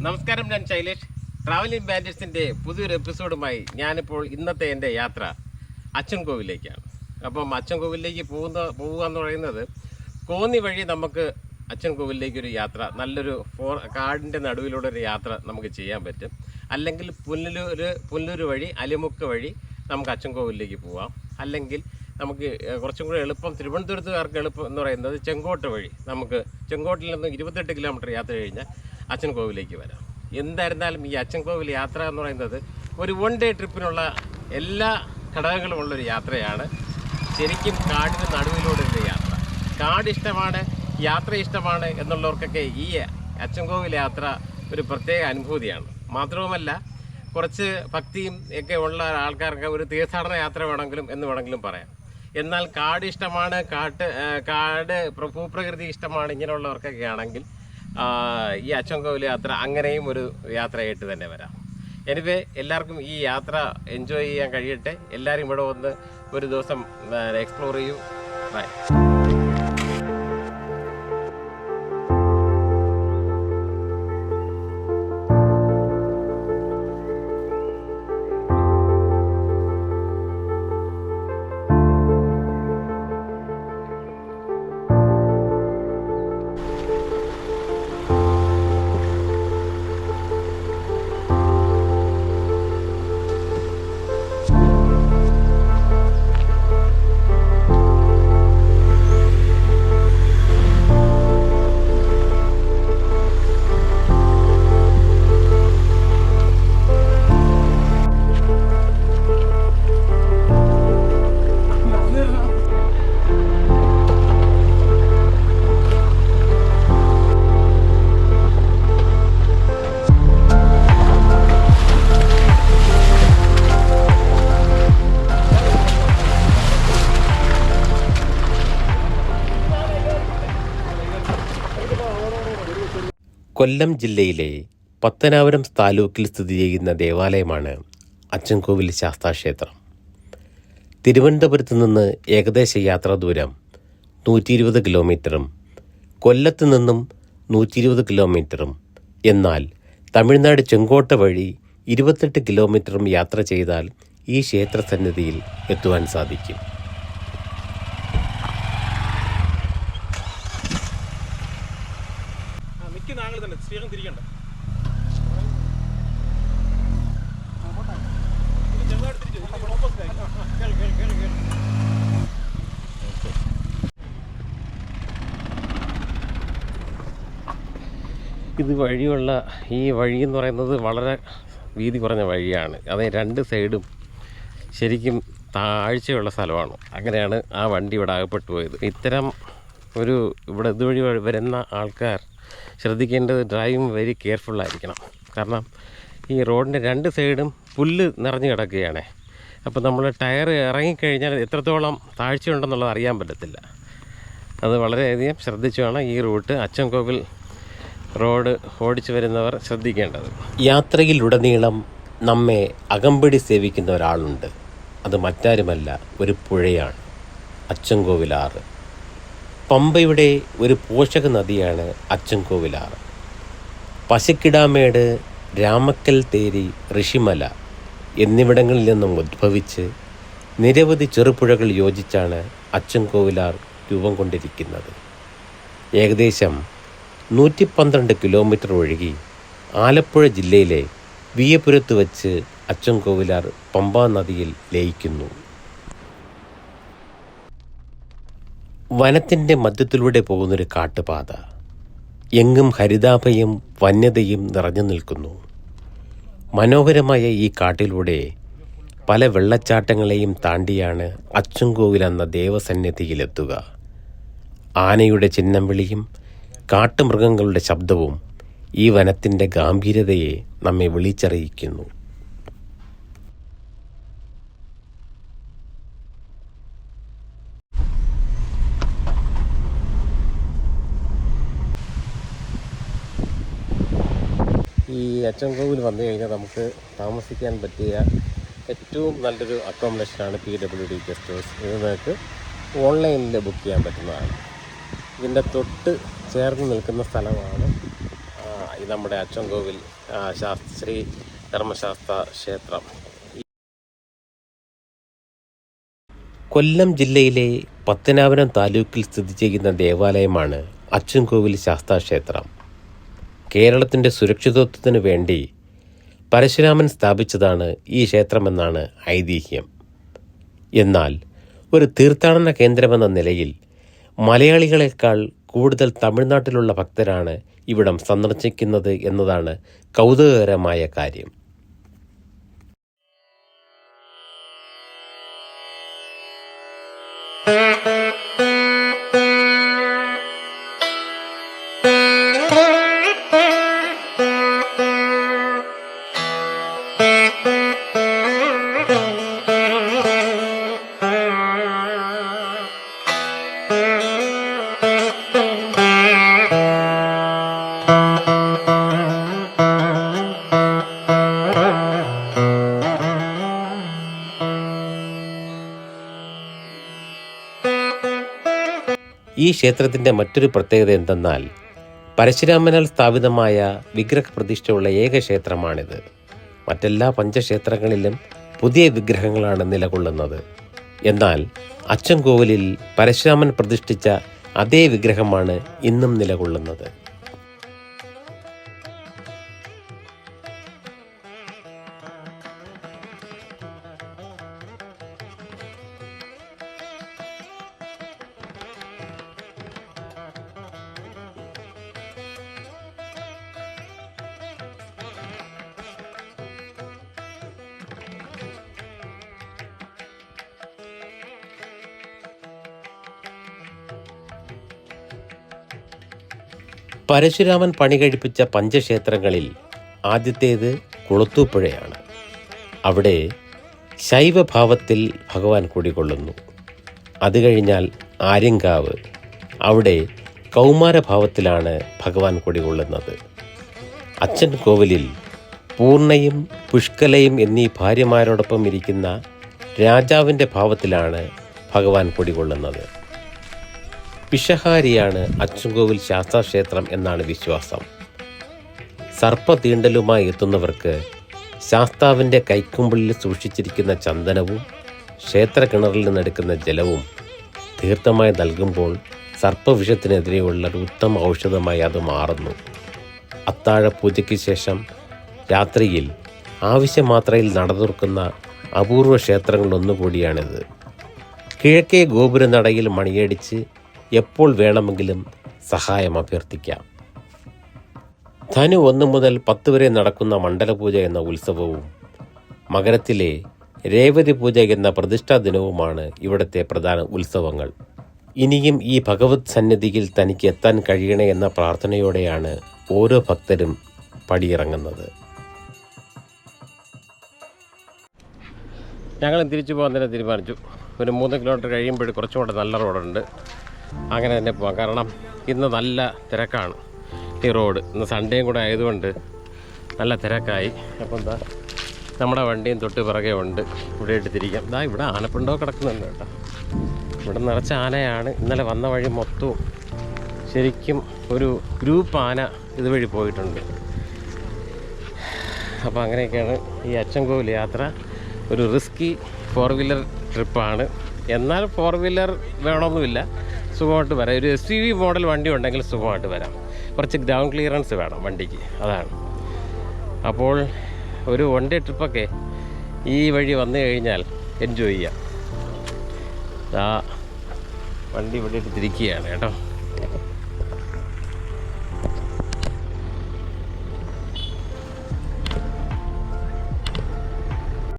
നമസ്കാരം, ഞാൻ ശൈലേഷ്. ട്രാവലിംഗ് ബാൻഡേഴ്സിൻ്റെ പുതിയൊരു എപ്പിസോഡുമായി ഞാനിപ്പോൾ ഇന്നത്തെ എൻ്റെ യാത്ര അച്ചൻകോവിലേക്കാണ്. അപ്പം അച്ചൻകോവിലേക്ക് പോവുക എന്ന് പറയുന്നത് കോന്നി വഴി നമുക്ക് അച്ചൻകോവിലേക്കൊരു യാത്ര, നല്ലൊരു കാടിൻ്റെ നടുവിലൂടെ ഒരു യാത്ര നമുക്ക് ചെയ്യാൻ പറ്റും. അല്ലെങ്കിൽ പുല്ലൂർ വഴി അലിമുക്ക് വഴി നമുക്ക് അച്ചൻകോവിലേക്ക് പോവാം. അല്ലെങ്കിൽ നമുക്ക് കുറച്ചും കൂടി എളുപ്പം, തിരുവനന്തപുരത്തുകാർക്ക് എളുപ്പം എന്ന് പറയുന്നത് ചെങ്കോട്ട വഴി. നമുക്ക് ചെങ്കോട്ടിൽ നിന്ന് 28 കിലോമീറ്റർ യാത്ര കഴിഞ്ഞാൽ അച്ചൻകോവിലേക്ക് വരാം. എന്തായിരുന്നാലും ഈ അച്ചൻകോവിൽ യാത്ര എന്ന് പറയുന്നത് ഒരു 1 ഡേ ട്രിപ്പിനുള്ള എല്ലാ ഘടകങ്ങളും ഉള്ളൊരു യാത്രയാണ്. ശരിക്കും കാടിന് നടുവിലൂടെ ഒരു യാത്ര. കാട് ഇഷ്ടമാണ്, യാത്ര ഇഷ്ടമാണ് എന്നുള്ളവർക്കൊക്കെ ഈ അച്ചൻകോവിൽ യാത്ര ഒരു പ്രത്യേക അനുഭൂതിയാണ്. മാത്രവുമല്ല, കുറച്ച് ഭക്തിയും ഒക്കെ ഉള്ള ആൾക്കാർക്ക് ഒരു തീർത്ഥാടന യാത്ര വേണമെങ്കിലും പറയാം. എന്നാൽ കാട് ഇഷ്ടമാണ്, കാട് ഭൂപ്രകൃതി ഇഷ്ടമാണ് ഇങ്ങനെയുള്ളവർക്കൊക്കെ ആണെങ്കിൽ ഈ അച്ചൻകോവിൽ യാത്ര അങ്ങനെയും ഒരു യാത്രയായിട്ട് തന്നെ വരാം. എനിവേ, എല്ലാവർക്കും ഈ യാത്ര എൻജോയ് ചെയ്യാൻ കഴിയട്ടെ. എല്ലാവരും ഇവിടെ വന്ന് ഒരു ദിവസം എക്സ്പ്ലോർ ചെയ്യൂ. ബൈ. കൊല്ലം ജില്ലയിലെ പത്തനാപുരം താലൂക്കിൽ സ്ഥിതി ചെയ്യുന്ന ദേവാലയമാണ് അച്ചൻകോവിൽ ശാസ്താക്ഷേത്രം. തിരുവനന്തപുരത്ത് നിന്ന് ഏകദേശ യാത്രാ ദൂരം 120 കിലോമീറ്ററും കൊല്ലത്ത് നിന്നും 120 കിലോമീറ്ററും, എന്നാൽ തമിഴ്നാട് ചെങ്കോട്ട വഴി 28 കിലോമീറ്ററും യാത്ര ചെയ്താൽ ഈ ക്ഷേത്രസന്നിധിയിൽ എത്തുവാൻ സാധിക്കും. ഇത് വഴിയുള്ള ഈ വഴി എന്ന് പറയുന്നത് വളരെ വീതി കുറഞ്ഞ വഴിയാണ്. അത് 2 സൈഡും ശരിക്കും താഴ്ചയുള്ള സ്ഥലമാണ്. അങ്ങനെയാണ് ആ വണ്ടി ഇവിടെ അകപ്പെട്ടു പോയത്. ഇത്തരം ഇവിടെ ഇതുവഴി വരുന്ന ആൾക്കാർ ശ്രദ്ധിക്കേണ്ടത് ഡ്രൈവിംഗ് വെരി കെയർഫുള്ളായിരിക്കണം. കാരണം ഈ റോഡിൻ്റെ 2 സൈഡും പുല്ല് നിറഞ്ഞു കിടക്കുകയാണ്. അപ്പോൾ നമ്മൾ ടയർ ഇറങ്ങിക്കഴിഞ്ഞാൽ എത്രത്തോളം താഴ്ചയുണ്ടെന്നുള്ളത് അറിയാൻ പറ്റത്തില്ല. അത് വളരെയധികം ശ്രദ്ധിച്ചു വേണം ഈ റൂട്ട് അച്ചൻകോവിൽ റോഡ് ഓടിച്ചു വരുന്നവർ ശ്രദ്ധിക്കേണ്ടത്. യാത്രയിലുടനീളം നമ്മെ അകമ്പടി സേവിക്കുന്ന ഒരാളുണ്ട്. അത് മറ്റാരുമല്ല, ഒരു പുഴയാണ്, അച്ചൻകോവിലാറ്. പമ്പയുടെ ഒരു പോഷക നദിയാണ് അച്ചൻകോവിലാറ്. പശക്കിടാമേട്, രാമക്കൽ തേരി, ഋഷിമല എന്നിവിടങ്ങളിൽ നിന്നും ഉദ്ഭവിച്ച് നിരവധി ചെറുപുഴകൾ യോജിച്ചാണ് അച്ചൻകോവിലാർ രൂപം കൊണ്ടിരിക്കുന്നത്. ഏകദേശം 112 കിലോമീറ്റർ ഒഴുകി ആലപ്പുഴ ജില്ലയിലെ വിയപുരത്ത് വച്ച് അച്ചൻകോവിലാർ പമ്പാ നദിയിൽ ലയിക്കുന്നു. വനത്തിൻ്റെ മധ്യത്തിലൂടെ പോകുന്നൊരു കാട്ടുപാത. എങ്ങും ഹരിതാഭയും വന്യതയും നിറഞ്ഞു നിൽക്കുന്നു. മനോഹരമായ ഈ കാട്ടിലൂടെ പല വെള്ളച്ചാട്ടങ്ങളെയും താണ്ടിയാണ് അച്ചൻകോവിൽ എന്ന ദേവസന്നിധിയിലെത്തുക. ആനയുടെ ചിഹ്നം വിളിയും കാട്ടുമൃഗങ്ങളുടെ ശബ്ദവും ഈ വനത്തിൻ്റെ ഗാംഭീര്യതയെ നമ്മെ വിളിച്ചറിയിക്കുന്നു. ഈ അച്ചൻകോവിൽ വന്നു കഴിഞ്ഞാൽ നമുക്ക് താമസിക്കാൻ പറ്റിയ ഏറ്റവും നല്ലൊരു അക്കോമഡേഷനാണ് PWD ഗസ്റ്റ് ഹൗസ്. ഇത് നിങ്ങൾക്ക് ഓൺലൈനിൽ ബുക്ക് ചെയ്യാൻ പറ്റുന്നതാണ്. ഇതിൻ്റെ തൊട്ട് ചേർന്ന് നിൽക്കുന്ന സ്ഥലമാണ് ഇത് നമ്മുടെ അച്ചൻകോവിൽ ശ്രീ ധർമ്മശാസ്ത്ര ക്ഷേത്രം. കൊല്ലം ജില്ലയിലെ പത്തനാപുരം താലൂക്കിൽ സ്ഥിതി ചെയ്യുന്ന ദേവാലയമാണ് അച്ചൻകോവിൽ ശാസ്താക്ഷേത്രം. കേരളത്തിൻ്റെ സുരക്ഷിതത്വത്തിനു വേണ്ടി പരശുരാമൻ സ്ഥാപിച്ചതാണ് ഈ ക്ഷേത്രമെന്നാണ് ഐതിഹ്യം. എന്നാൽ ഒരു തീർത്ഥാടന കേന്ദ്രമെന്ന നിലയിൽ മലയാളികളെക്കാൾ കൂടുതൽ തമിഴ്നാട്ടിലുള്ള ഭക്തരാണ് ഇവിടം സന്ദർശിക്കുന്നത് എന്നതാണ് കൗതുകകരമായ കാര്യം. ഈ ക്ഷേത്രത്തിൻ്റെ മറ്റൊരു പ്രത്യേകത എന്തെന്നാൽ പരശുരാമനാൽ സ്ഥാപിതമായ വിഗ്രഹപ്രതിഷ്ഠയുള്ള ഏക ക്ഷേത്രമാണിത്. മറ്റെല്ലാ പഞ്ചക്ഷേത്രങ്ങളിലും പുതിയ വിഗ്രഹങ്ങളാണ് നിലകൊള്ളുന്നത്. എന്നാൽ അച്ചൻകോവിലിൽ പരശുരാമൻ പ്രതിഷ്ഠിച്ച അതേ വിഗ്രഹമാണ് ഇന്നും നിലകൊള്ളുന്നത്. പരശുരാമൻ പണി കഴിപ്പിച്ച പഞ്ചക്ഷേത്രങ്ങളിൽ ആദ്യത്തേത് കുളത്തൂപ്പുഴയാണ്. അവിടെ ശൈവഭാവത്തിൽ ഭഗവാൻ കുടികൊള്ളുന്നു. അത് കഴിഞ്ഞാൽ ആര്യങ്കാവ്, അവിടെ കൗമാരഭാവത്തിലാണ് ഭഗവാൻ കുടികൊള്ളുന്നത്. അച്ചൻകോവിലിൽ പൂർണ്ണയും പുഷ്കലയും എന്നീ ഭാര്യമാരോടൊപ്പം ഇരിക്കുന്ന രാജാവിൻ്റെ ഭാവത്തിലാണ് ഭഗവാൻ കുടികൊള്ളുന്നത്. വിഷഹാരിയാണ് അച്ചൻകോവിൽ ശാസ്താക്ഷേത്രം എന്നാണ് വിശ്വാസം. സർപ്പതീണ്ടലുമായി എത്തുന്നവർക്ക് ശാസ്താവിൻ്റെ കൈക്കുമ്പിളിൽ സൂക്ഷിച്ചിരിക്കുന്ന ചന്ദനവും ക്ഷേത്ര കിണറിൽ നിന്നെടുക്കുന്ന ജലവും തീർത്ഥമായി നൽകുമ്പോൾ സർപ്പവിഷത്തിനെതിരെയുള്ള ഒരു ഉത്തമ ഔഷധമായി അത് മാറുന്നു. അത്താഴ പൂജയ്ക്ക് ശേഷം രാത്രിയിൽ ആവശ്യമാത്രയിൽ നടതുറക്കുന്ന അപൂർവ ക്ഷേത്രങ്ങളിലൊന്നുകൂടിയാണിത്. കിഴക്കേ ഗോപുരനടയിൽ മണിയടിച്ച് എപ്പോൾ വേണമെങ്കിലും സഹായം അഭ്യർത്ഥിക്കാം. ധനു 1 മുതൽ 10 വരെ നടക്കുന്ന മണ്ഡലപൂജ എന്ന ഉത്സവവും മകരത്തിലെ രേവതി പൂജ എന്ന പ്രതിഷ്ഠാ ദിനവുമാണ് ഇവിടുത്തെ പ്രധാന ഉത്സവങ്ങൾ. ഇനിയും ഈ ഭഗവത് സന്നിധിയിൽ തനിക്ക് എത്താൻ കഴിയണേ എന്ന പ്രാർത്ഥനയോടെയാണ് ഓരോ ഭക്തരും പടിയിറങ്ങുന്നത്. ഞങ്ങൾ തിരിച്ചു പോകാൻ തന്നെ തീരുമാനിച്ചു. ഒരു 3 കിലോമീറ്റർ കഴിയുമ്പോൾ കുറച്ചും കൂടെ നല്ല റോഡുണ്ട്, അങ്ങനെ തന്നെ പോകാം. കാരണം ഇന്ന് നല്ല തിരക്കാണ് ഈ റോഡ്. ഇന്ന് സൺഡേയും കൂടെ ആയതുകൊണ്ട് നല്ല തിരക്കായി. അപ്പം എന്താ നമ്മുടെ വണ്ടിയും തൊട്ട് പിറകെ ഉണ്ട്. ഇവിടെ ഇട്ട് തിരിക്കാം. ഇവിടെ ആനപ്പിണ്ടോ കിടക്കുന്നുണ്ട് കേട്ടോ. ഇവിടെ നിറച്ച ആനയാണ്. ഇന്നലെ വന്ന വഴി മൊത്തവും ശരിക്കും ഒരു ഗ്രൂപ്പ് ആന ഇതുവഴി പോയിട്ടുണ്ട്. അപ്പോൾ അങ്ങനെയൊക്കെയാണ് ഈ അച്ചൻകോവിൽ യാത്ര. ഒരു റിസ്കി 4 വീലർ ട്രിപ്പാണ്. എന്നാൽ 4 വീലർ വേണമെന്നുമില്ല, സുഖമായിട്ട് വരാം. ഒരു SUV മോഡൽ വണ്ടി ഉണ്ടെങ്കിൽ സുഖമായിട്ട് വരാം. കുറച്ച് ഗ്രൗണ്ട് ക്ലിയറൻസ് വേണം വണ്ടിക്ക്, അതാണ്. അപ്പോൾ ഒരു 1 ഡേ ട്രിപ്പൊക്കെ ഈ വഴി വന്നു കഴിഞ്ഞാൽ എൻജോയ് ചെയ്യാം. വണ്ടി ഇവിടെ ഇട്ട് തിരിക്കുകയാണ് കേട്ടോ.